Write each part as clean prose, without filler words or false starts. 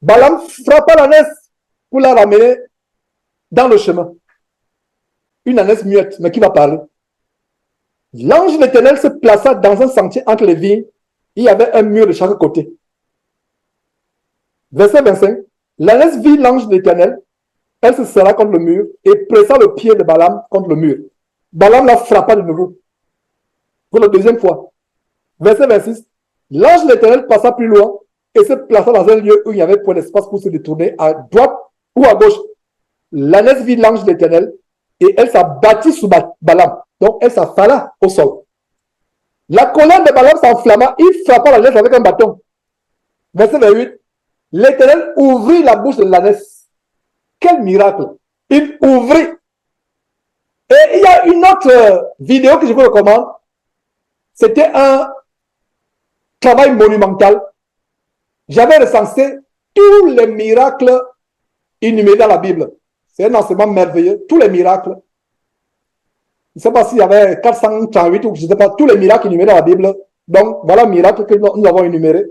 Balaam frappa l'ânesse pour la ramener dans le chemin. Une ânesse muette, mais qui va parler. L'ange de l'Éternel se plaça dans un sentier entre les vignes. Il y avait un mur de chaque côté. Verset 25. L'ânesse vit l'ange de l'Éternel. Elle se serra contre le mur et pressa le pied de Balaam contre le mur. Balaam la frappa de nouveau. Pour la deuxième fois. Verset 26. L'ange de l'Éternel passa plus loin et se plaça dans un lieu où il n'y avait point d'espace pour se détourner à droite ou à gauche. L'ânesse vit l'ange de l'Éternel et elle s'abattit sous Balaam. Donc, elle s'affala au sol. La colère de Balaam s'enflamma. Il frappa l'ânesse avec un bâton. Verset 28. L'Éternel ouvrit la bouche de l'ânesse. Quel miracle! Il ouvrit. Et il y a une autre vidéo que je vous recommande. C'était un travail monumental. J'avais recensé tous les miracles énumérés dans la Bible. C'est un enseignement merveilleux. Tous les miracles. Je ne sais pas s'il y avait 438 ou je ne sais pas, tous les miracles énumérés dans la Bible. Donc, voilà un miracle que nous avons énuméré.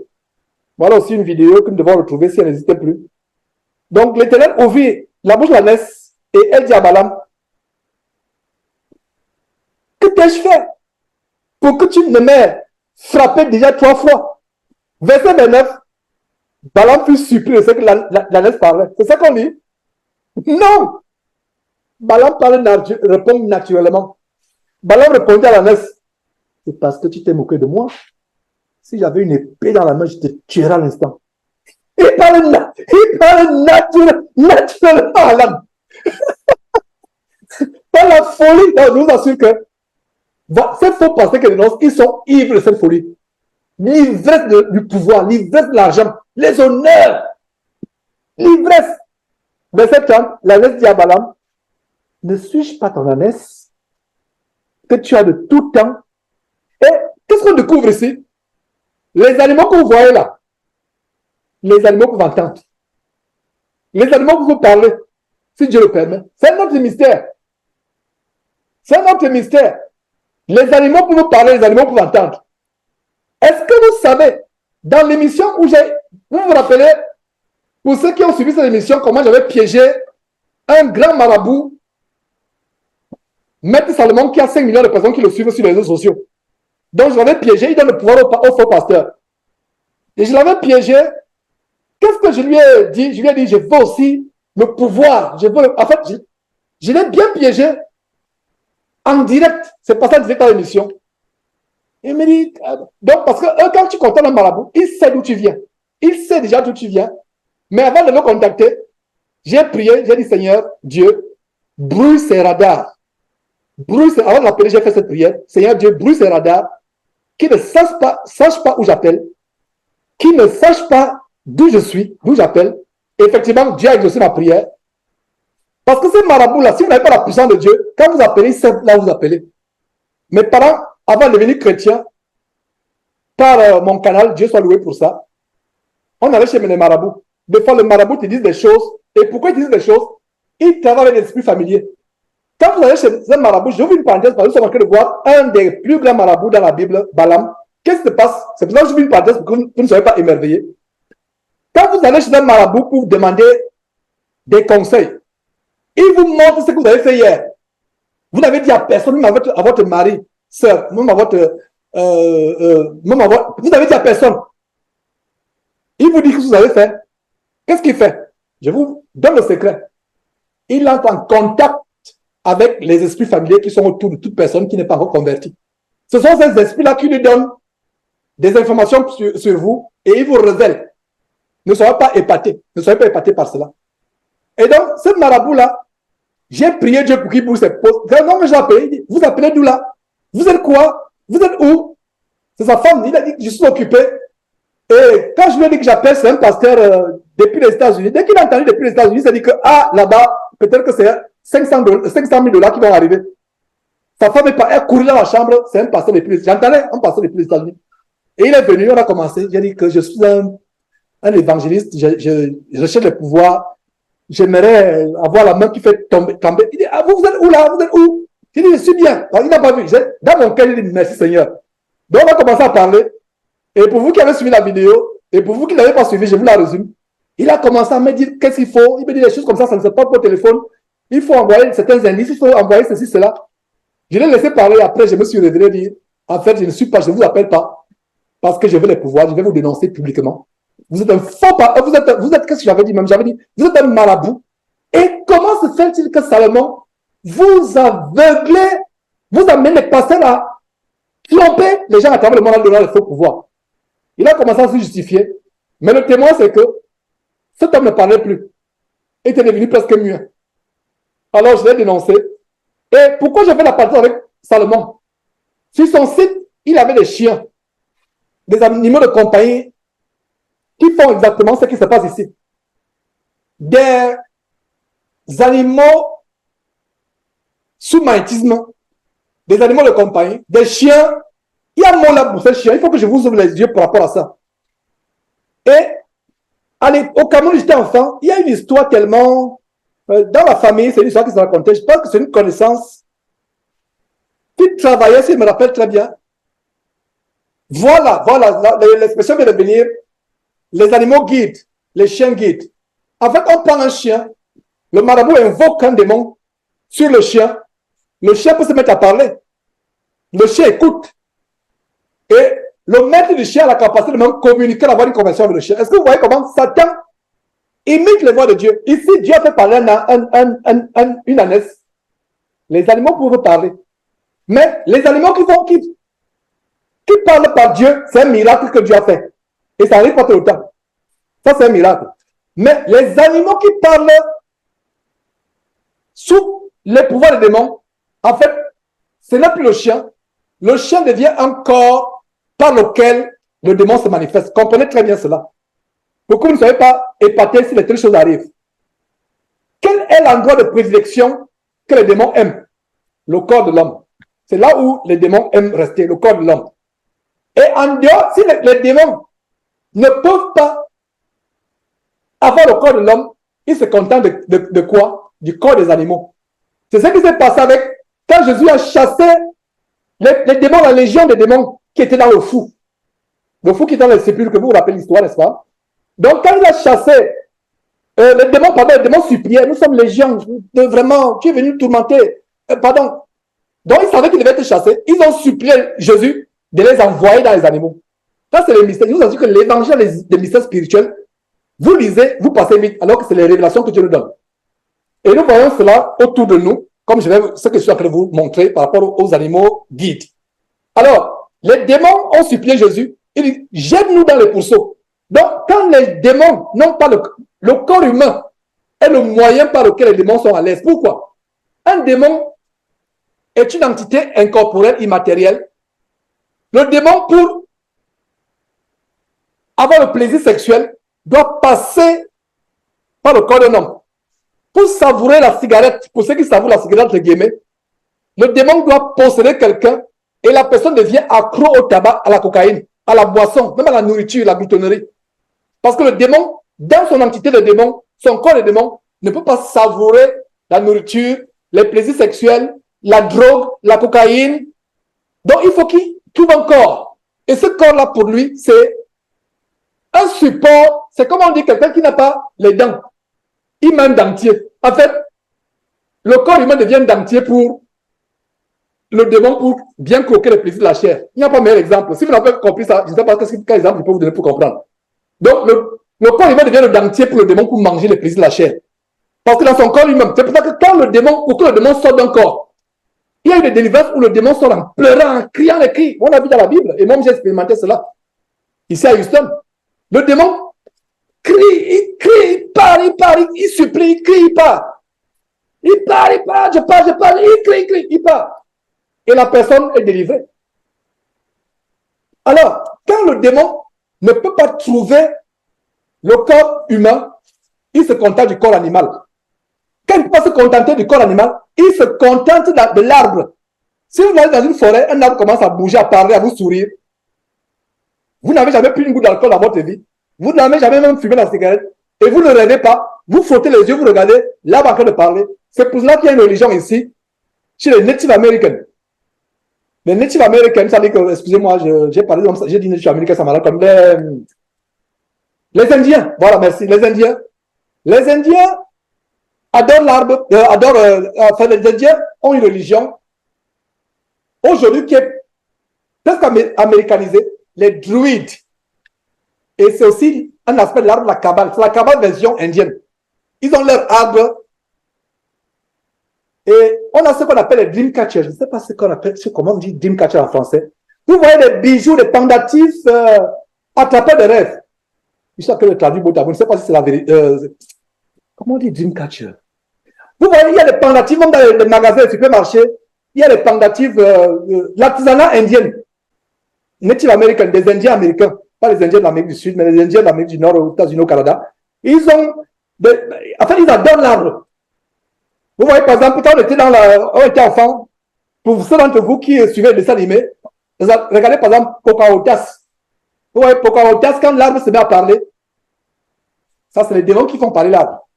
Voilà aussi une vidéo que nous devons retrouver si elle n'existe plus. Donc, l'Éternel ouvrit la bouche de l'ânesse et elle dit à Balaam, que t'ai-je fait pour que tu ne m'aies frappé déjà 3 fois? Verset 29, Balaam fut surpris de ce que l'ânesse parlait. C'est ça qu'on dit? Non! Balaam répond naturellement. Balaam répondit à l'ânesse, c'est parce que tu t'es moqué de moi. Si j'avais une épée dans la main, je te tuerais à l'instant. Il parle naturellement à l'âme. Par la folie, je vous assure que ces faux pasteurs qui dénoncent, ils sont ivres de cette folie. L'ivresse du pouvoir, l'ivresse de l'argent, les honneurs, l'ivresse. Verset 30, l'ânesse dit à Balaam, ne suis-je pas ton ânesse que tu as de tout temps? Et qu'est-ce qu'on découvre ici? Les animaux que vous voyez là, les animaux que vous entendez, les animaux que vous parlez, si Dieu le permet, c'est notre mystère. C'est notre mystère. Les animaux pour vous parler, les animaux pour vous entendre. Est-ce que vous savez, dans l'émission où vous vous rappelez, pour ceux qui ont suivi cette émission, comment j'avais piégé un grand marabout, Maître Salomon, qui a 5 millions de personnes qui le suivent sur les réseaux sociaux. Donc, je l'avais piégé, il donne le pouvoir au faux pasteur. Et je l'avais piégé. Qu'est-ce que je lui ai dit? Je lui ai dit, je veux aussi le pouvoir. En fait, je l'ai bien piégé en direct. C'est pas ça que je disais dans l'émission. Il me dit, donc, parce que quand tu contactes un marabout, il sait d'où tu viens. Il sait déjà d'où tu viens. Mais avant de le contacter, j'ai prié, j'ai dit, Seigneur, Dieu, brouille ses radars. Avant de l'appeler, j'ai fait cette prière. Seigneur Dieu, brouille ses radars. Qui ne sache pas où j'appelle. Qui ne sache pas d'où je suis, d'où j'appelle. Effectivement, Dieu a exaucé ma prière. Parce que ces marabouts-là, si vous n'avez pas la puissance de Dieu, quand vous appelez, c'est là où vous appelez. Mes parents, avant de devenir chrétien, par mon canal, Dieu soit loué pour ça, on allait chez les marabouts. Des fois, les marabouts te disent des choses. Et pourquoi ils disent des choses? Ils travaillent avec l'esprit familier. Quand vous allez chez un marabout, je vous une parenthèse parce que vous avez de voir un des plus grands marabouts dans la Bible, Balaam. Qu'est-ce qui se passe? C'est pour ça que je vous une parenthèse pour que vous ne soyez pas émerveillés. Quand vous allez chez un marabout pour vous demander des conseils, il vous montre ce que vous avez fait hier. Vous n'avez dit à personne, même à votre mari, soeur, même à votre... vous n'avez dit à personne. Il vous dit ce que vous avez fait. Qu'est-ce qu'il fait? Je vous donne le secret. Il entre en contact avec les esprits familiers qui sont autour de toute personne qui n'est pas reconvertie. Ce sont ces esprits-là qui lui donnent des informations sur vous et ils vous révèlent. Ne soyez pas épatés. Ne soyez pas épatés par cela. Et donc, ce marabout-là, j'ai prié Dieu pour qu'il bouge ses postes. Non, mais j'ai appelé. Vous appelez d'où là? Vous êtes quoi? Vous êtes où? C'est sa femme. Il a dit que je suis occupé. Et quand je lui ai dit que j'appelle, c'est un pasteur depuis les États-Unis. Dès qu'il a entendu depuis les États-Unis, il s'est dit que, là-bas, peut-être que c'est 500 000 $ qui vont arriver. Sa femme est courue dans la chambre, c'est un pasteur depuis les États-Unis. J'entendais un pasteur depuis les États-Unis. Et il est venu, on a commencé. J'ai dit que je suis un évangéliste, je recherche le pouvoir. J'aimerais avoir la main qui fait tomber. Il dit, vous êtes où là? Vous êtes où? Il dit, je suis bien. Alors, il n'a pas vu. Dans mon cœur, il dit, merci Seigneur. Donc, on va commencer à parler. Et pour vous qui avez suivi la vidéo, et pour vous qui ne l'avez pas suivi, je vous la résume. Il a commencé à me dire qu'est-ce qu'il faut. Il me dit des choses comme ça ne se passe pas au téléphone. Il faut envoyer certains indices, il faut envoyer ceci, cela. Je l'ai laissé parler. Après, je me suis révélé dire, en fait, je ne vous appelle pas parce que je veux les pouvoirs, je vais vous dénoncer publiquement. Vous êtes un faux, vous êtes qu'est-ce que j'avais dit même? J'avais dit, vous êtes un marabout. Et comment se fait-il que Salomon vous aveuglez, vous amenez les pasteurs à tromper les gens à travers le monde en donnant le faux pouvoir? Il a commencé à se justifier. Mais le témoin, c'est que cet homme ne parlait plus. Il était devenu presque muet. Alors, je l'ai dénoncé. Et pourquoi j'ai fait la partie avec Salomon? Sur son site, il avait des chiens, des animaux de compagnie qui font exactement ce qui se passe ici. Des animaux sous magnétisme, des animaux de compagnie, des chiens. Il y a un mot là pour ces chiens. Il faut que je vous ouvre les yeux par rapport à ça. Et allez, au Cameroun, j'étais enfant, il y a une histoire tellement... dans la famille, c'est une histoire qui se racontait. Je pense que c'est une connaissance qui travaillait, si je me rappelle très bien. Voilà, l'expression vient de venir. Les animaux guident, les chiens guident. En fait, on prend un chien, le marabout invoque un démon sur le chien peut se mettre à parler. Le chien écoute. Et le maître du chien a la capacité de même communiquer, d'avoir une conversation avec le chien. Est-ce que vous voyez comment Satan imite les voix de Dieu? Ici, Dieu a fait parler une ânesse. Les animaux peuvent parler. Mais les animaux qui parlent par Dieu, c'est un miracle que Dieu a fait. Et ça arrive pas tout le temps. Ça, c'est un miracle. Mais les animaux qui parlent sous les pouvoirs des démons, en fait, ce n'est plus le chien. Le chien devient un corps par lequel le démon se manifeste. Comprenez très bien cela. Pour que vous ne soyez pas épatés si les telles choses arrivent. Quel est l'endroit de prédilection que les démons aiment? Le corps de l'homme. C'est là où les démons aiment rester, le corps de l'homme. Et en dehors, si les démons ne peuvent pas avoir le corps de l'homme, ils se contentent de quoi? Du corps des animaux. C'est ce qui s'est passé avec, quand Jésus a chassé les démons, la légion des démons qui étaient dans le fou. Le fou qui est dans le sépulcre, que vous vous rappelez l'histoire, n'est-ce pas? Donc, quand il a chassé les démons, pardon, les démons suppliaient, nous sommes légion, vraiment, tu es venu tourmenter, pardon. Donc, ils savaient qu'ils devaient être chassés. Ils ont supplié Jésus de les envoyer dans les animaux. Ça, c'est les mystères. Nous avons dit que l'évangile des mystères spirituels, vous lisez, vous passez vite, alors que c'est les révélations que Dieu nous donne. Et nous voyons cela autour de nous, comme ce que je suis en train de vous montrer par rapport aux animaux guides. Alors, les démons ont supplié Jésus. Il dit, jette-nous dans les pourceaux. Donc, quand les démons n'ont pas le corps humain est le moyen par lequel les démons sont à l'aise. Pourquoi? Un démon est une entité incorporelle, immatérielle. Le démon, pour avoir le plaisir sexuel, doit passer par le corps d'un homme. Pour savourer la cigarette, pour ceux qui savourent la cigarette, les guillemets, le démon doit posséder quelqu'un et la personne devient accro au tabac, à la cocaïne, à la boisson, même à la nourriture, la gloutonnerie. Parce que le démon, dans son entité de démon, son corps de démon, ne peut pas savourer la nourriture, les plaisirs sexuels, la drogue, la cocaïne. Donc, il faut qu'il trouve un corps. Et ce corps-là, pour lui, c'est un support. C'est comme on dit quelqu'un qui n'a pas les dents. Il met un dentier. En fait, le corps humain devient un dentier pour le démon pour bien croquer les plaisirs de la chair. Il n'y a pas meilleur exemple. Si vous n'avez pas compris ça, je ne sais pas quel exemple je peux vous donner pour comprendre. Donc, le corps humain devient le dentier pour le démon pour manger les plaisirs de la chair. Parce que dans son corps lui-même, c'est pour ça que quand le démon, pour que le démon sorte d'un corps, il y a eu des délivrances où le démon sort en pleurant, en criant les cris. On a vu dans la Bible, et même j'ai expérimenté cela. Ici à Houston, le démon crie, il part, il supplie, il crie, il part. Il part, je parle, il crie, il part. Et la personne est délivrée. Alors, quand le démon ne peut pas trouver le corps humain, il se contente du corps animal. Quand il ne peut pas se contenter du corps animal, il se contente de l'arbre. Si vous allez dans une forêt, un arbre commence à bouger, à parler, à vous sourire. Vous n'avez jamais pris une goutte d'alcool dans votre vie. Vous n'avez jamais même fumé la cigarette. Et vous ne rêvez pas. Vous frottez les yeux, vous regardez, l'arbre en train de parler. C'est pour cela qu'il y a une religion ici, chez les Native Americans. Les Native Americans, ça dit que, excusez-moi, j'ai parlé, j'ai dit Native Americans, ça m'a l'air comme Les Indiens, voilà, merci, les Indiens. Les Indiens adorent l'arbre, enfin, les Indiens ont une religion aujourd'hui qui est presque américanisée, les druides. Et c'est aussi un aspect de l'arbre, la Kabbale. C'est la Kabbale version indienne. Ils ont leur arbre. Et on a ce qu'on appelle les dreamcatchers. Je ne sais pas ce qu'on appelle, comment on dit dreamcatcher en français. Vous voyez des bijoux, des pendatifs attrapés de rêves. Je sais que le traduit mot à mot. Je ne sais pas si c'est la vérité. Comment on dit dreamcatcher? Vous voyez, il y a des pendatifs, même dans les magasins, les supermarchés, il y a des pendatifs, l'artisanat indien, native américain, des Indiens américains, pas les Indiens de l'Amérique du Sud, mais les Indiens de l'Amérique du Nord, aux États-Unis, au Canada. Ils ont, en fait, ils adorent l'arbre. Vous voyez, par exemple, quand on était enfant, pour ceux d'entre vous qui suivaient les dessins animés, regardez par exemple Pocahontas. Vous voyez, Pocahontas, quand l'arbre se met à parler, ça, c'est les démons qui font parler l'arbre.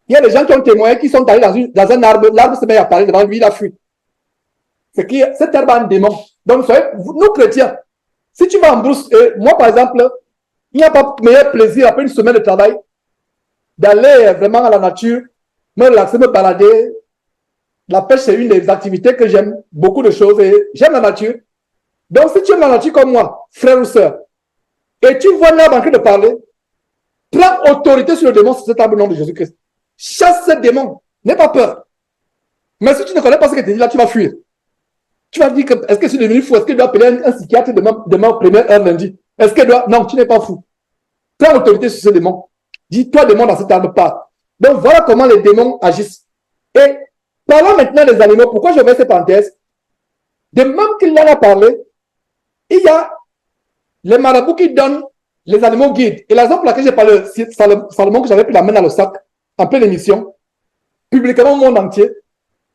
Il y a des gens qui ont témoigné qui sont allés dans un arbre, l'arbre se met à parler devant lui, il a fui. C'est que cet arbre a un démon. Donc, nous chrétiens, si tu vas en brousse, moi par exemple, il n'y a pas meilleur plaisir après une semaine de travail d'aller vraiment à la nature, me relaxer, me balader. La pêche, c'est une des activités que j'aime, beaucoup de choses, et j'aime la nature. Donc, si tu aimes la nature comme moi, frère ou soeur, et tu vois l'arbre en train de parler, prends autorité sur le démon, c'est cet arbre au nom de Jésus-Christ. Chasse ce démon, n'aie pas peur. Mais si tu ne connais pas ce que tu dis là, tu vas fuir. Tu vas dire que, est-ce que je suis devenu fou? Est-ce que je dois appeler un psychiatre demain première heure lundi? Est-ce que je dois... Non, tu n'es pas fou. Prends autorité sur ce démon. Dis-toi, démon, dans cet arbre, pas. Donc, voilà comment les démons agissent. Et parlons maintenant des animaux. Pourquoi je mets cette parenthèse? De même qu'il en a parlé, il y a les marabouts qui donnent les animaux guides. Et l'exemple pour laquelle j'ai parlé, c'est Salomon que j'avais pris la main dans le sac, en pleine émission, publiquement au monde entier.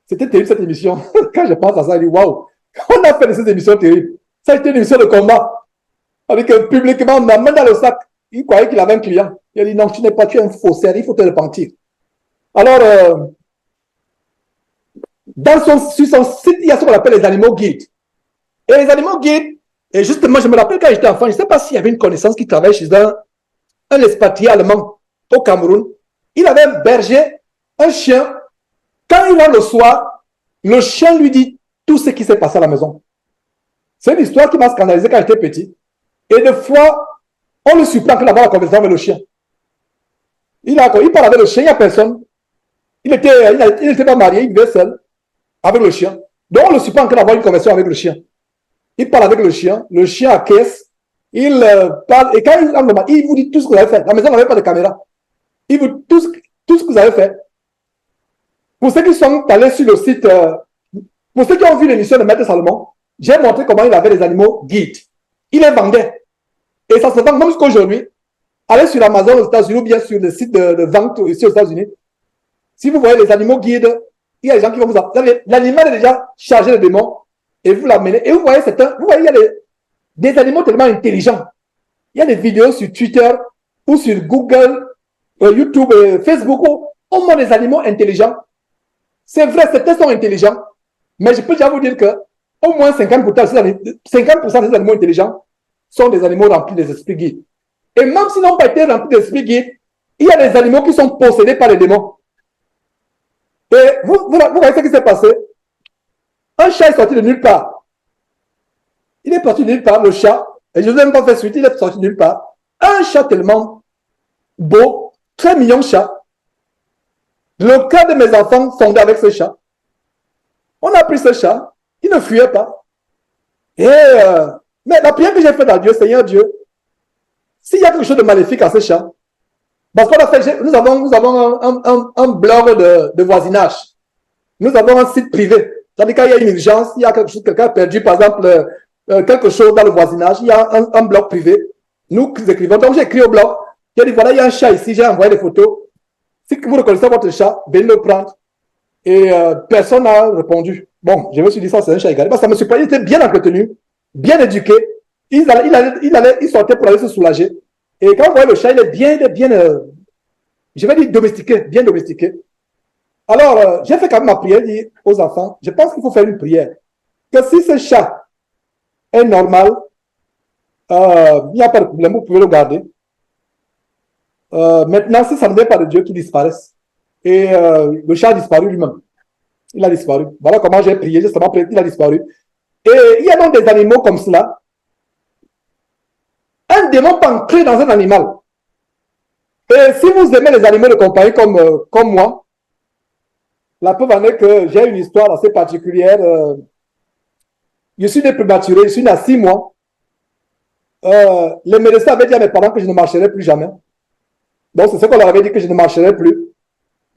C'était terrible cette émission. Quand je pense à ça, je dis waouh, on a fait de ces émissions terribles. Ça a été une émission de combat. Avec publiquement, la main dans le sac. Il croyait qu'il avait un client. Il a dit non, tu n'es pas, tu es un faussaire, il faut te repentir. Alors, sur son site, il y a ce qu'on appelle les animaux guides. Et les animaux guides, et justement, je me rappelle quand j'étais enfant, je ne sais pas s'il y avait une connaissance qui travaille chez un expatrié allemand au Cameroun. Il avait un berger, un chien. Quand il rentre le soir, le chien lui dit tout ce qui s'est passé à la maison. C'est une histoire qui m'a scandalisé quand j'étais petit. Et des fois, on le surprend qu'il a la conversation avec le chien. Il parle avec le chien, il n'y a personne. Il n'était pas marié, il vivait seul avec le chien. Donc on le surprend qu'il a une conversation avec le chien. Il parle avec le chien acquiesce, il parle, et quand il vous dit tout ce que vous avez fait. La maison n'avait pas de caméra. Il vous dit tout ce que vous avez fait. Pour ceux qui sont allés sur le site, pour ceux qui ont vu l'émission de Maître Salomon, j'ai montré comment il avait les animaux guides. Il les vendait. Et ça se vend même jusqu'à aujourd'hui. Allez sur Amazon aux États-Unis ou bien sur le site de vente ici aux États-Unis. Si vous voyez les animaux guides, il y a des gens qui vont vous appeler. L'animal est déjà chargé de démons et vous l'amenez. Et vous voyez, il y a des animaux tellement intelligents. Il y a des vidéos sur Twitter ou sur Google, YouTube, Facebook où on montre des animaux intelligents. C'est vrai, certains sont intelligents, mais je peux déjà vous dire que au moins 50% des animaux intelligents sont des animaux remplis des esprits guides. Et même s'ils n'ont pas été remplis d'esprits guides, il y a des animaux qui sont possédés par les démons. Et vous voyez ce qui s'est passé? Un chat est sorti de nulle part. Il est parti de nulle part, le chat, et je ne vous ai même pas fait suite, il est sorti de nulle part. Un chat tellement beau, très mignon chat. Le cœur de mes enfants fondait avec ce chat. On a pris ce chat, il ne fuyait pas. Et mais la prière que j'ai faite à Dieu, Seigneur Dieu, s'il y a quelque chose de maléfique à ce chat, parce qu'on a fait, nous avons un blog de voisinage. Nous avons un site privé. C'est-à-dire qu'il y a une urgence, il y a quelque chose, quelqu'un a perdu, par exemple, quelque chose dans le voisinage, il y a un blog privé. Nous écrivons. Donc j'ai écrit au blog, j'ai dit voilà, il y a un chat ici, j'ai envoyé des photos. Si vous reconnaissez votre chat, venez le prendre. Et personne n'a répondu. Bon, je me suis dit ça, c'est un chat égaré. Ça me surprenait, il était bien entretenu, bien éduqué. Il sortait pour aller se soulager. Et quand vous voyez le chat, il est bien, je vais dire domestiqué, bien domestiqué. Alors, j'ai fait quand même ma prière, dire aux enfants, je pense qu'il faut faire une prière. Que si ce chat est normal, il n'y a pas de problème, vous pouvez le garder. Maintenant, si ça ne vient pas de Dieu, qu'il disparaisse. Et le chat a disparu lui-même. Il a disparu. Voilà comment j'ai prié, justement, il a disparu. Et il y a donc des animaux comme cela. Un démon peut entrer dans un animal. Et si vous aimez les animaux de compagnie comme moi, la preuve en est que j'ai une histoire assez particulière. Je suis né prématuré, je suis né à 6 mois. Les médecins avaient dit à mes parents que je ne marcherais plus jamais. Donc, c'est ce qu'on leur avait dit, que je ne marcherais plus.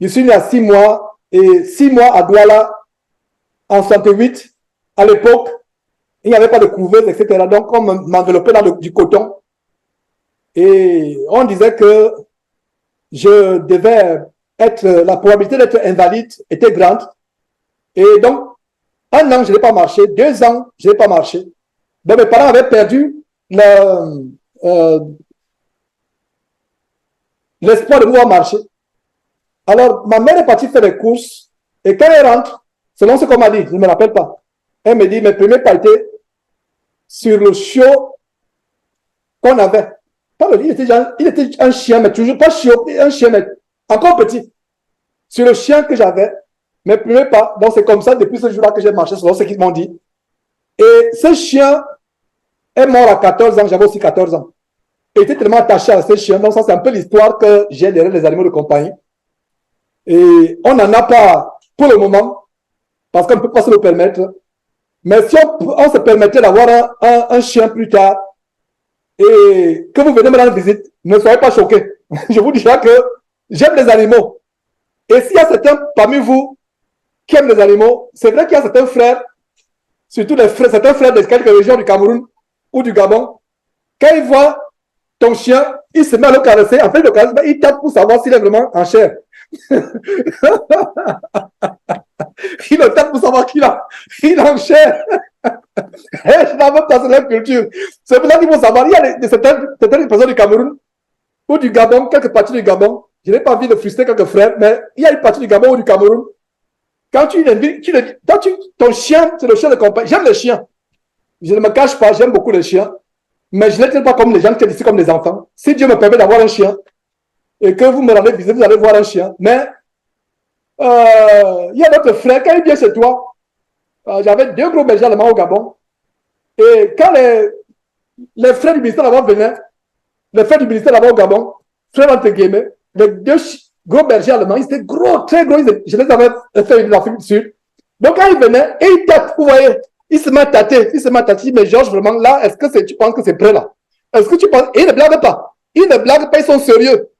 Je suis né à 6 mois, et 6 mois à Douala, en 68. À l'époque, il n'y avait pas de couveuse, etc. Donc, on m'enveloppait dans du coton. Et on disait que je devais être, la probabilité d'être invalide était grande. Et donc, 1 an, je n'ai pas marché. 2 ans, je n'ai pas marché. Donc, mes parents avaient perdu l'espoir de pouvoir marcher. Alors, ma mère est partie faire des courses. Et quand elle rentre, selon ce qu'on m'a dit, je ne me rappelle pas, elle me dit, mes premiers pas étaient sur le chiot qu'on avait. Il était un chien, mais toujours pas chiot, un chien, mais encore petit. Sur le chien que j'avais, mes premiers pas. Donc, c'est comme ça, depuis ce jour-là, que j'ai marché, selon ce qu'ils m'ont dit. Et ce chien est mort à 14 ans, j'avais aussi 14 ans. Il était tellement attaché à ce chien. Donc, ça, c'est un peu l'histoire que j'ai derrière les animaux de compagnie. Et on n'en a pas pour le moment, parce qu'on ne peut pas se le permettre. Mais si on se permettait d'avoir un chien plus tard, et que vous venez me rendre visite, ne soyez pas choqués. Je vous dirai que j'aime les animaux. Et s'il y a certains parmi vous qui aiment les animaux, c'est vrai qu'il y a certains frères, surtout certains frères de quelques régions du Cameroun ou du Gabon, quand ils voient ton chien, il se met à le caresser, en fait le caresser, il tape pour savoir s'il est vraiment en chair. Il le tape pour savoir qu'il est en chair. Je n'en veux pas sur leur culture. C'est pour ça qu'il faut savoir, il y a certaines personnes du Cameroun ou du Gabon, quelques parties du Gabon, je n'ai pas envie de frustrer quelques frères, mais il y a une partie du Gabon ou du Cameroun, quand ton chien, c'est le chien de compagnie. J'aime les chiens. Je ne me cache pas, j'aime beaucoup les chiens. Mais je ne les traite pas comme les gens qui sont ici comme des enfants. Si Dieu me permet d'avoir un chien et que vous me rendez visite, vous allez voir un chien. Mais il y a d'autres frères, quand il vient chez toi, j'avais 2 gros bergers allemands au Gabon. Et quand les frères du ministère là-bas venaient, les frères du ministère là-bas au Gabon, frères entre guillemets, les 2 gros bergers allemands, ils étaient gros, très gros, je les avais fait une Afrique du Sud. Donc quand ils venaient, et ils tâtent, vous voyez, ils se mettent à tâter, mais Georges, vraiment, là, est-ce que tu penses que c'est prêt là? Est-ce que tu penses, et ils ne blaguent pas, ils sont sérieux.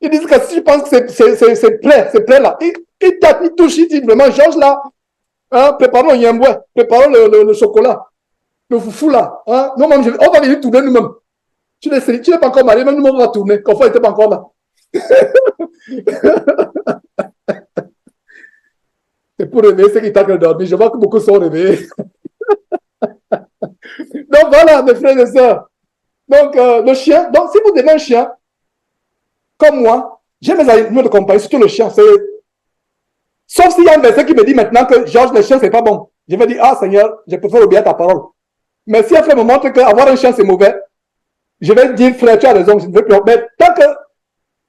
Ils disent que si tu penses que c'est prêt là, ils tâtent, ils touchent, ils disent vraiment, Georges là, hein, préparons le yamboué, préparons le chocolat, le foufou là, hein, nous-mêmes, on va venir tourner nous-mêmes. Tu n'es pas encore marié, même nous-mêmes, on va tourner, quand on n'était pas encore là. C'est pour réveiller ceux qui tardent dormir. Je vois que beaucoup sont réveillés. Donc voilà, mes frères et sœurs. Donc le chien, donc si vous aimez un chien, comme moi, j'aime mes animaux de compagnie, surtout le chien. Sauf s'il y a un verset qui me dit maintenant que Georges, le chien, c'est pas bon. Je vais dire, ah Seigneur, je préfère obéir à ta parole. Mais si un frère me montre qu'avoir un chien, c'est mauvais, je vais dire, frère, tu as raison, je ne veux plus. Mais tant qu'il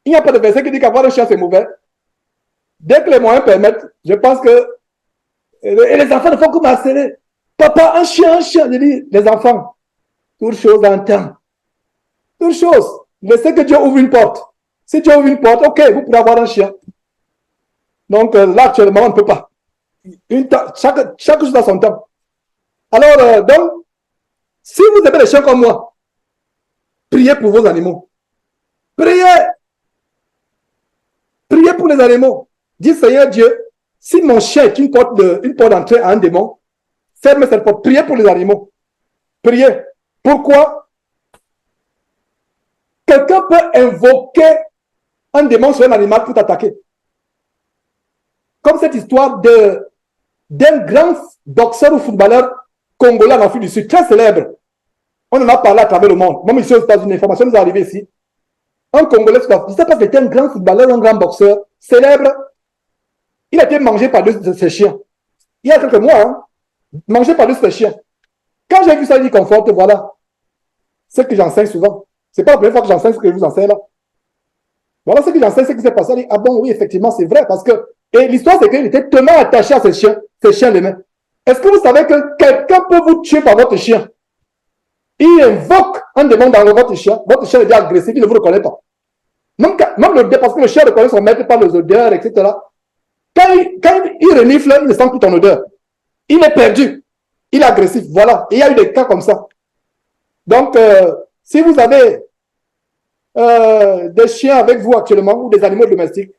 n'y a pas de verset qui dit qu'avoir un chien, c'est mauvais, dès que les moyens permettent, je pense que. Et les enfants ne font que m'harceler. Papa, un chien. Je dis, les enfants, toute chose en temps. Toute chose. Laissez que Dieu ouvre une porte. Si Dieu ouvre une porte, ok, vous pouvez avoir un chien. Donc là, actuellement, on ne peut pas. Chaque chose a son temps. Alors, donc, si vous aimez les chiens comme moi, priez pour vos animaux. Priez. Priez pour les animaux. Dites, Seigneur Dieu, si mon chien est une porte d'entrée à un démon, ferme cette porte. Priez pour les animaux. Priez. Pourquoi? Quelqu'un peut invoquer un démon sur un animal pour t'attaquer. Comme cette histoire d'un grand boxeur ou footballeur congolais en Afrique du Sud, très célèbre. On en a parlé à travers le monde. Même ici aux États-Unis, l'information nous est arrivée ici. Un Congolais, je ne sais pas si c'était un grand footballeur, un grand boxeur célèbre. Il a été mangé par 2 de ses chiens. Il y a quelques mois, hein, mangé par 2 de ses chiens. Quand j'ai vu ça, il dit conforte, voilà. C'est ce que j'enseigne souvent. Ce n'est pas la première fois que j'enseigne ce que je vous enseigne là. Voilà ce que j'en sais, ce qui s'est passé. Il dit, ah bon, oui, effectivement, c'est vrai. Parce que, et l'histoire, c'est qu'il était tellement attaché à ses chiens les mains. Est-ce que vous savez que quelqu'un peut vous tuer par votre chien? Il invoque un démon dans votre chien est bien agressif, il ne vous reconnaît pas. Même l'odeur, parce que le chien reconnaît son maître par les odeurs, etc. Quand il renifle, il ne sent plus ton odeur. Il est perdu. Il est agressif. Voilà. Et il y a eu des cas comme ça. Donc, si vous avez des chiens avec vous actuellement ou des animaux domestiques,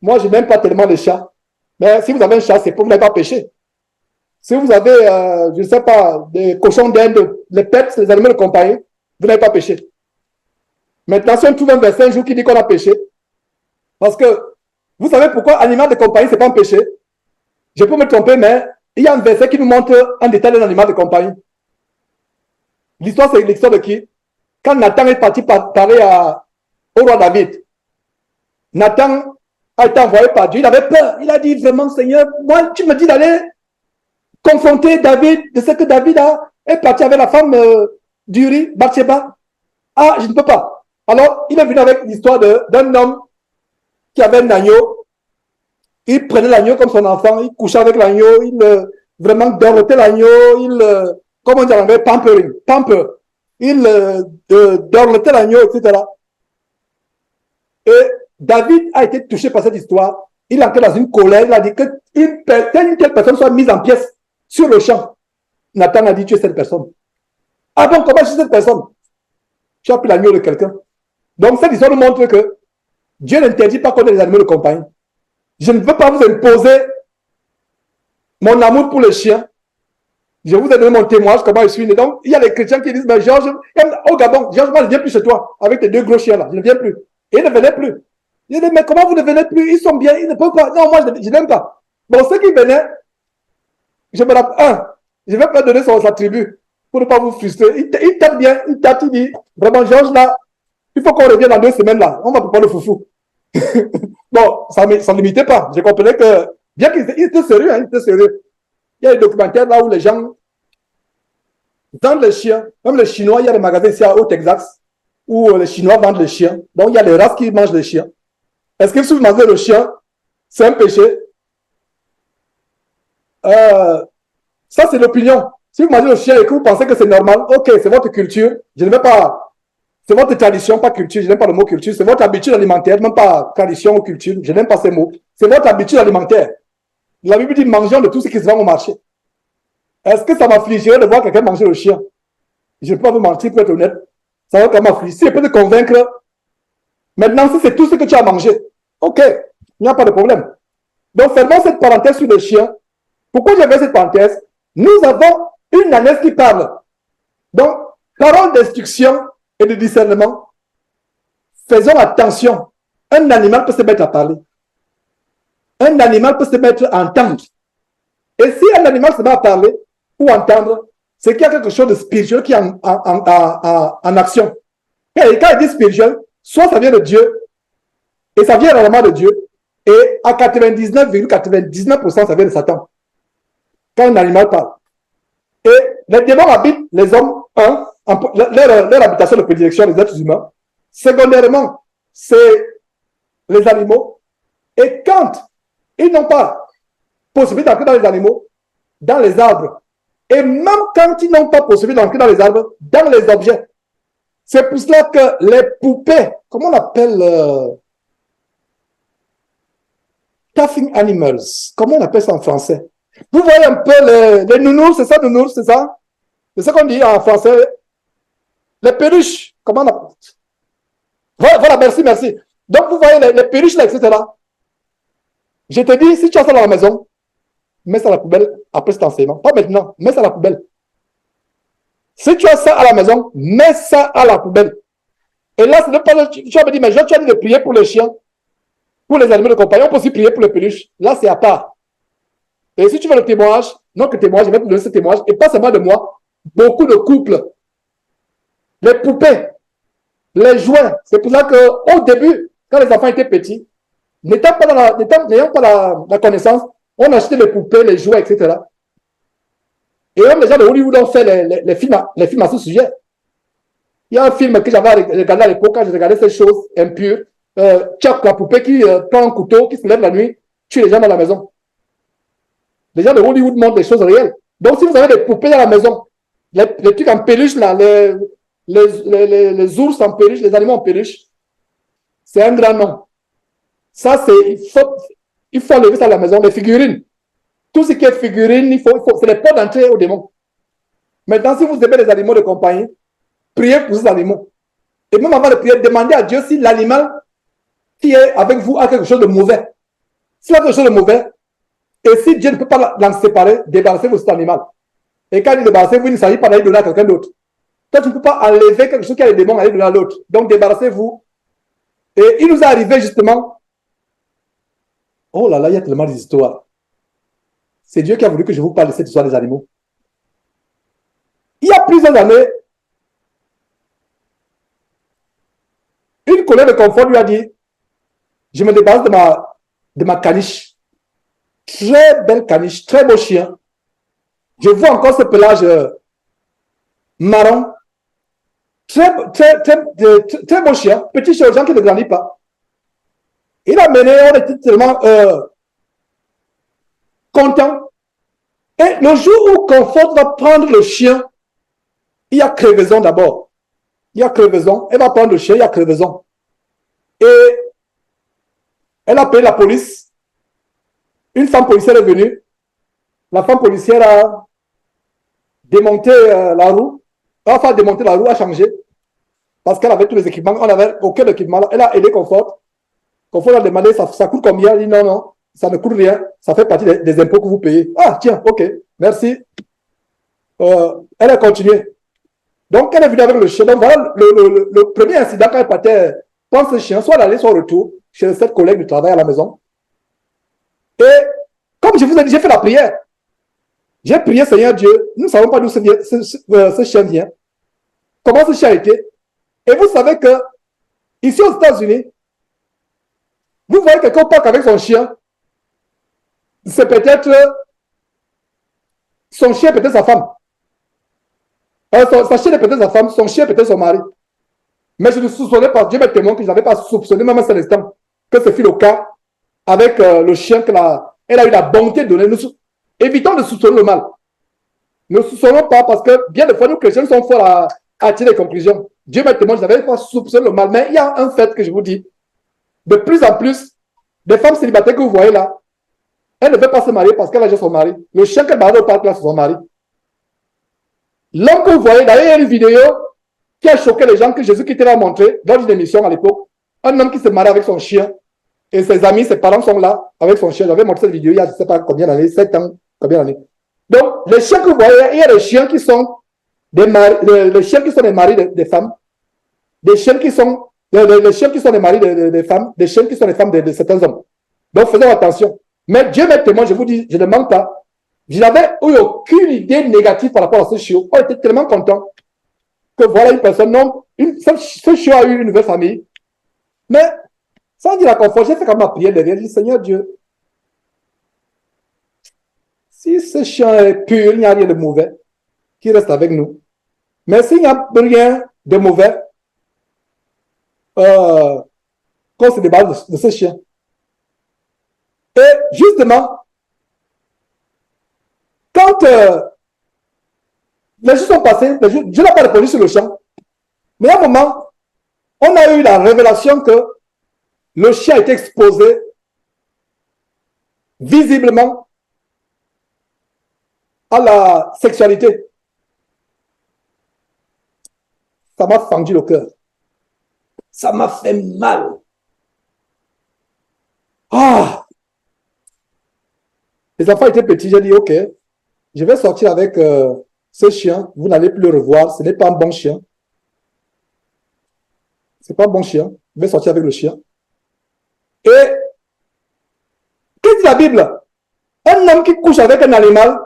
moi, je n'aime pas tellement les chats. Mais si vous avez un chat, c'est pour vous n'avez pas péché. Si vous avez, je ne sais pas, des cochons d'Inde, les pets, les animaux de compagnie, vous n'avez pas péché. Maintenant, si on trouve un verset un jour qui dit qu'on a péché, parce que vous savez pourquoi animal de compagnie, ce n'est pas un péché? Je peux me tromper, mais il y a un verset qui nous montre en détail un animal de compagnie. L'histoire, c'est l'histoire de qui? Quand Nathan est parti parler au roi David, Nathan a été envoyé par Dieu, il avait peur. Il a dit vraiment, Seigneur, moi, tu me dis d'aller confronter David de ce que David est parti avec la femme d'Uri, Bathsheba. Ah, je ne peux pas. Alors, il est venu avec l'histoire d'un homme qui avait un agneau. Il prenait l'agneau comme son enfant, il couchait avec l'agneau, il vraiment dorlotait l'agneau, comment on dit en anglais, pamper. Il dorlotait l'agneau, etc. Et David a été touché par cette histoire. Il est entré dans une colère, il a dit que une telle personne soit mise en pièces sur le champ. Nathan a dit, tu es cette personne. Ah bon, comment je suis cette personne? Tu as pris l'agneau de quelqu'un. Donc cette histoire nous montre que Dieu n'interdit pas qu'on ait des animaux de compagnie. Je ne veux pas vous imposer mon amour pour les chiens. Je vous ai donné mon témoignage, comment je suis né. Donc, il y a des chrétiens qui disent, mais Georges, au Gabon, Georges, moi, je ne viens plus chez toi, avec tes deux gros chiens là, je ne viens plus. Et ils ne venaient plus. Je dis, mais comment vous ne venez plus? Ils sont bien, ils ne peuvent pas. Non, moi, je n'aime pas. Bon, ceux qui venaient, je me rappelle, je ne vais pas donner sa tribu pour ne pas vous frustrer. Il tape bien, il tape, il dit, vraiment, Georges, là, il faut qu'on revienne dans 2 semaines là, on va préparer le foufou. Bon, ça ne limitait pas. Je comprenais que, bien qu'il était sérieux, il était sérieux. Il y a des documentaires là où les gens vendent les chiens. Même les Chinois, il y a des magasins ici au Texas où les Chinois vendent les chiens. Donc, il y a des races qui mangent les chiens. Est-ce que si vous mangez le chien, c'est un péché? Ça, c'est l'opinion. Si vous mangez le chien et que vous pensez que c'est normal, ok, c'est votre culture. Je ne vais pas. C'est votre tradition, pas culture. Je n'aime pas le mot culture. C'est votre habitude alimentaire, même pas tradition ou culture. Je n'aime pas ces mots. C'est votre habitude alimentaire. La Bible dit mangeons de tout ce qui se vend au marché. Est-ce que ça m'affligerait de voir quelqu'un manger le chien? Je ne peux pas vous mentir pour être honnête. Ça va quand même m'affliger. Si je peux te convaincre, maintenant, si c'est tout ce que tu as mangé, ok, il n'y a pas de problème. Donc, fermons cette parenthèse sur le chien. Pourquoi j'ai fait cette parenthèse? Nous avons une analyse qui parle. Donc, parole d'instruction et de discernement. Faisons attention. Un animal peut se mettre à parler. Un animal peut se mettre à entendre. Et si un animal se met à parler ou entendre, c'est qu'il y a quelque chose de spirituel qui est en action. Et quand il dit spirituel, soit ça vient de Dieu, et ça vient réellement de Dieu, et à 99,99%, ça vient de Satan. Quand un animal parle. Et les démons habitent les hommes, leur habitation de prédilection, les êtres humains. Secondairement, c'est les animaux. Et quand ils n'ont pas possibilité d'entrer dans les animaux, dans les arbres, et même quand ils n'ont pas possibilité d'entrer dans les arbres, dans les objets. C'est pour cela que les poupées, comment on appelle Taffing animals, comment on appelle ça en français? Vous voyez un peu les nounours, c'est ça, nounours, c'est ça? C'est ça qu'on dit en français. Les perruches, comment on appelle? Voilà, merci. Donc, vous voyez les perruches, là, etc. Je te dis, si tu as ça dans la maison, mets ça à la poubelle après cet enseignement. Pas maintenant, mets ça à la poubelle. Si tu as ça à la maison, mets ça à la poubelle. Et là, c'est pas tu vas me dire, mais tu as dit de prier pour les chiens, pour les animaux de compagnie, on peut aussi prier pour les peluches. Là, c'est à part. Et si tu veux le témoignage, non que témoignage, je vais te donner ce témoignage, et pas seulement de moi, beaucoup de couples, les poupées, les jouets. C'est pour ça qu'au début, quand les enfants étaient petits, n'ayant pas la connaissance, on achetait les poupées, les jouets, etc. Et même les gens de Hollywood ont fait les films à ce sujet. Il y a un film que j'avais regardé à l'époque, quand je regardais ces choses impures, Chuck, la poupée qui prend un couteau, qui se lève la nuit, tue les gens dans la maison. Les gens de Hollywood montrent des choses réelles. Donc, si vous avez des poupées dans la maison, les trucs en peluche, là, les ours en peluche, les animaux en peluche, c'est un grand nom. Ça, il faut enlever ça à la maison. Les figurines. Tout ce qui est figurine, c'est les portes d'entrée au démon. Maintenant, si vous aimez les animaux de compagnie, priez pour ces animaux. Et même avant de prier, demandez à Dieu si l'animal qui est avec vous a quelque chose de mauvais. S'il a quelque chose de mauvais, et si Dieu ne peut pas l'en séparer, débarrassez-vous de cet animal. Et quand il débarrassez-vous, il ne s'agit pas d'aller donner à quelqu'un d'autre. Toi, tu ne peux pas enlever quelque chose qui a des démons et aller donner à l'autre. Donc, débarrassez-vous. Et il nous est arrivé justement. Oh là là, il y a tellement d'histoires. C'est Dieu qui a voulu que je vous parle de cette histoire des animaux. Il y a plusieurs années, une collègue de confort lui a dit, je me débarrasse de ma caniche. Très belle caniche, très beau chien. Je vois encore ce pelage marron. Très beau chien. Petit chien aux gens qui ne grandit pas. Il a mené, on était tellement content. Et le jour où Confort va prendre le chien, il y a crevaison d'abord. Il y a crevaison. Elle va prendre le chien, il y a crevaison. Et elle a appelé la police. Une femme policière est venue. La femme policière a démonté la roue. Enfin, démonter la roue, a changé. Parce qu'elle avait tous les équipements. On n'avait aucun équipement. Elle a aidé Confort. Confort a demandé, ça coûte combien? Elle dit non, non, ça ne coûte rien. Ça fait partie des impôts que vous payez. Ah, tiens, ok, merci. Elle a continué. Donc, elle est venue avec le chien. Donc, voilà le premier incident quand elle partait prendre ce chien, soit l'aller, soit au retour, chez cette collègue du travail à la maison. Et comme je vous ai dit, j'ai fait la prière. J'ai prié, Seigneur Dieu. Nous ne savons pas d'où ce chien vient. Comment ce chien a été. Et vous savez que, ici aux États-Unis, vous voyez quelqu'un parle avec son chien. C'est peut-être son chien, peut-être sa femme. Sa chienne est peut-être sa femme, son chien peut-être son mari. Mais je ne soupçonnais pas, Dieu m'est témoin que je n'avais pas soupçonné, même à cet instant, que ce fut le cas avec le chien qu'elle a eu la bonté de donner. Évitons de soupçonner le mal. Ne soupçonnons pas parce que bien des fois, nous chrétiens sommes forts à tirer des conclusions. Dieu m'est témoin, je n'avais pas soupçonné le mal. Mais il y a un fait que je vous dis. De plus en plus, des femmes célibataires que vous voyez là, elles ne veulent pas se marier parce qu'elle a déjà son mari. Le chien qu'elle m'a au parc là, c'est son mari. L'homme que vous voyez, d'ailleurs, il y a une vidéo qui a choqué les gens que Jésus qui t'a montré dans une émission à l'époque. Un homme qui se marie avec son chien et ses amis, ses parents sont là avec son chien. J'avais montré cette vidéo il y a je ne sais pas combien d'années, 7 ans, combien d'années. Donc, les chiens que vous voyez, il y a des chiens qui sont les chiens qui sont des maris des femmes, des chiens qui sont les chiens qui sont les maris des femmes, des chiens qui sont les femmes de certains hommes. Donc, faisons attention. Mais Dieu m'est témoin, je vous dis, je ne mens pas. Je n'avais eu aucune idée négative par rapport à ce chiot. On était tellement contents que voilà une personne, non, ce chiot a eu une nouvelle famille. Mais, sans dire la confort, j'ai fait comme ma prière derrière, j'ai dit, Seigneur Dieu, si ce chien est pur, il n'y a rien de mauvais, qu'il reste avec nous. Mais s'il n'y a rien de mauvais, qu'on se débarrasse de ce chien. Et justement, quand les jours sont passés, je n'ai pas répondu sur le champ. Mais à un moment, on a eu la révélation que le chien a été exposé visiblement à la sexualité. Ça m'a fendu le cœur. Ça m'a fait mal. Ah! Les enfants étaient petits, j'ai dit, ok, je vais sortir avec ce chien, vous n'allez plus le revoir, ce n'est pas un bon chien. C'est pas un bon chien, je vais sortir avec le chien. Et, qu'est-ce que dit la Bible? Un homme qui couche avec un animal,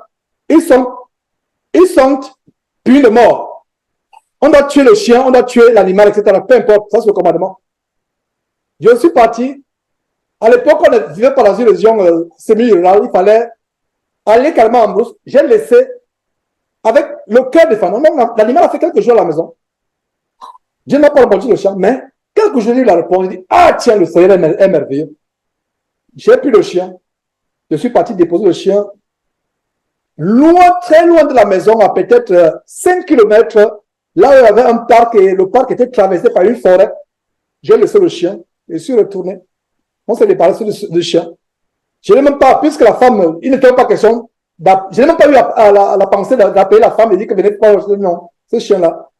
ils sont punis de mort. On doit tuer le chien, on doit tuer l'animal, etc. Peu importe, ça c'est le commandement. Je suis parti. À l'époque, on vivait par dans une région semi-rurale, il fallait aller carrément en brousse. J'ai laissé avec le cœur défendant. L'animal a fait quelques jours à la maison. Je n'ai pas répondu le chien, mais Quand je lui ai eu la réponse, je dis, ah tiens, le Seigneur est merveilleux. J'ai pris le chien. Je suis parti déposer le chien loin, très loin de la maison, à peut-être 5 kilomètres, là où il y avait un parc et le parc était traversé par une forêt. J'ai laissé le chien et suis retourné. On s'est débarrassé du chien. Je n'ai même pas, puisque la femme, il n'était pas question, je n'ai même pas eu la pensée d'appeler la femme et dire que venez pas, non, ce chien-là.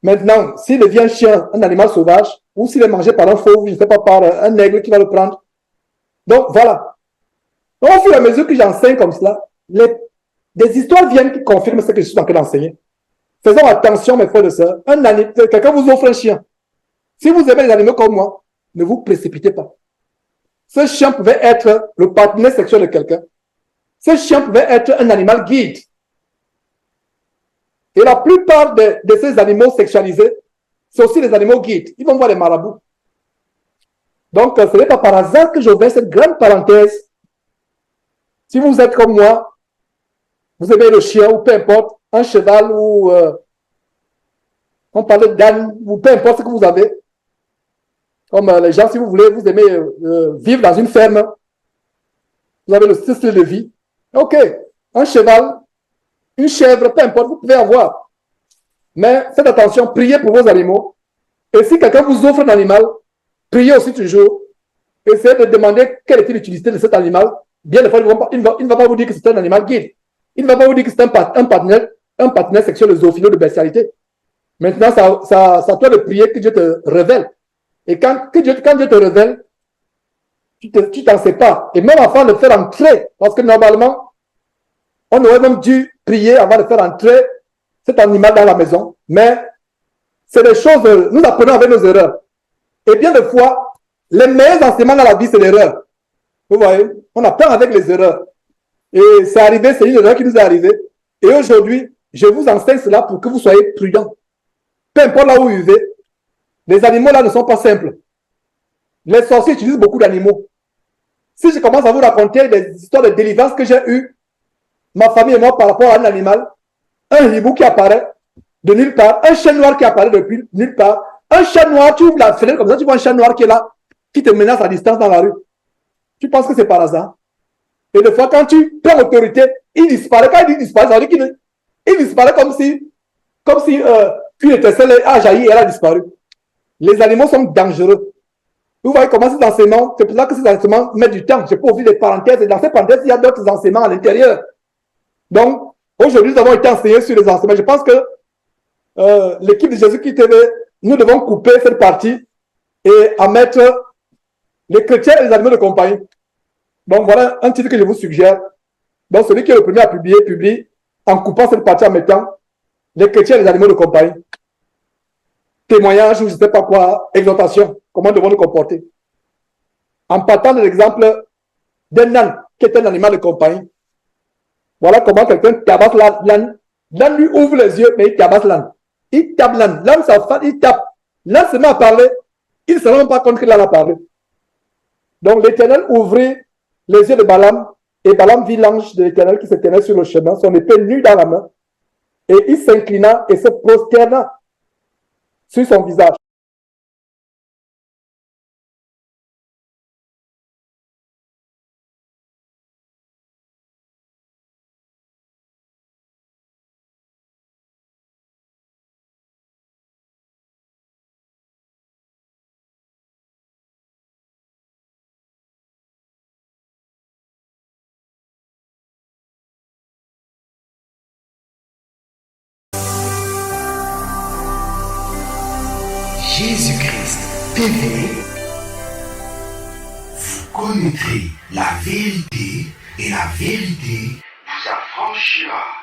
Maintenant, s'il devient un chien, un animal sauvage, ou s'il est mangé par un fauve, je ne sais pas, par un aigle qui va le prendre. Donc, voilà. Donc, au fur et à mesure que j'enseigne comme cela, des histoires viennent qui confirment ce que je suis en train d'enseigner. Faisons attention, mes frères et sœurs. Quelqu'un vous offre un chien. Si vous aimez les animaux comme moi, ne vous précipitez pas. Ce chien pouvait être le partenaire sexuel de quelqu'un. Ce chien pouvait être un animal guide. Et la plupart de ces animaux sexualisés, c'est aussi les animaux guides. Ils vont voir les marabouts. Donc, ce n'est pas par hasard que j'ouvre cette grande parenthèse. Si vous êtes comme moi, vous aimez le chien ou peu importe, un cheval ou on parlait d'âne ou peu importe ce que vous avez. Comme les gens, si vous voulez, vous aimez vivre dans une ferme, vous avez le style de vie. Ok, un cheval, une chèvre, peu importe, vous pouvez avoir. Mais faites attention, priez pour vos animaux. Et si quelqu'un vous offre un animal, priez aussi toujours. Essayez de demander quelle est l'utilité de cet animal. Bien des fois, il ne va pas vous dire que c'est un animal guide. Il ne va pas vous dire que c'est un partenaire sexuel de zoophilo, de bestialité. Maintenant, c'est à toi de prier que Dieu te révèle. Et quand Dieu te révèle, tu t'en sais pas. Et même avant de faire entrer, parce que normalement, on aurait même dû prier avant de faire entrer cet animal dans la maison. Mais c'est des choses, nous apprenons avec nos erreurs. Et bien de fois, les meilleurs enseignements dans la vie, c'est l'erreur. Vous voyez, on apprend avec les erreurs. Et c'est arrivé, c'est une erreur qui nous est arrivée. Et aujourd'hui, je vous enseigne cela pour que vous soyez prudents. Peu importe là où vous vivez, les animaux là ne sont pas simples. Les sorciers utilisent beaucoup d'animaux. Si je commence à vous raconter des histoires de délivrance que j'ai eues, ma famille et moi, par rapport à un animal, un hibou qui apparaît de nulle part, un chat noir qui apparaît depuis nulle part, un chat noir, tu ouvres la fenêtre comme ça, tu vois un chat noir qui est là, qui te menace à distance dans la rue. Tu penses que c'est par hasard. Et des fois, quand tu prends l'autorité, il disparaît. Quand il disparaît, ça veut dire qu'il disparaît comme si une étincelle a jailli et elle a disparu. Les animaux sont dangereux. Vous voyez comment ces enseignements, c'est pour ça que ces enseignements mettent du temps. Je peux ouvrir des parenthèses, et dans ces parenthèses, il y a d'autres enseignements à l'intérieur. Donc, aujourd'hui, nous avons été enseignés sur les enseignements. Je pense que l'équipe de Jésus-Christ TV, nous devons couper cette partie et à mettre les chrétiens et les animaux de compagnie. Donc, voilà un titre que je vous suggère. Donc, celui qui est le premier à publier, publie en coupant cette partie en mettant les chrétiens et les animaux de compagnie. Témoignage ou je ne sais pas quoi, exhortation, comment devons-nous comporter. En partant de l'exemple d'un âne, qui est un animal de compagnie. Voilà comment quelqu'un tabasse l'âne. L'âne lui ouvre les yeux, mais il tabasse l'âne. Il tape l'âne. L'âne s'enfale, il tape. L'âne se met à parler. Il ne se rend même pas compte que l'âne a parlé. Donc l'Éternel ouvrit les yeux de Balaam, et Balaam vit l'ange de l'Éternel qui se tenait sur le chemin, son épée nue dans la main, et il s'inclina et se prosterna sur son visage. Jésus-Christ TV, vous connaîtrez la vérité et la vérité vous affranchira.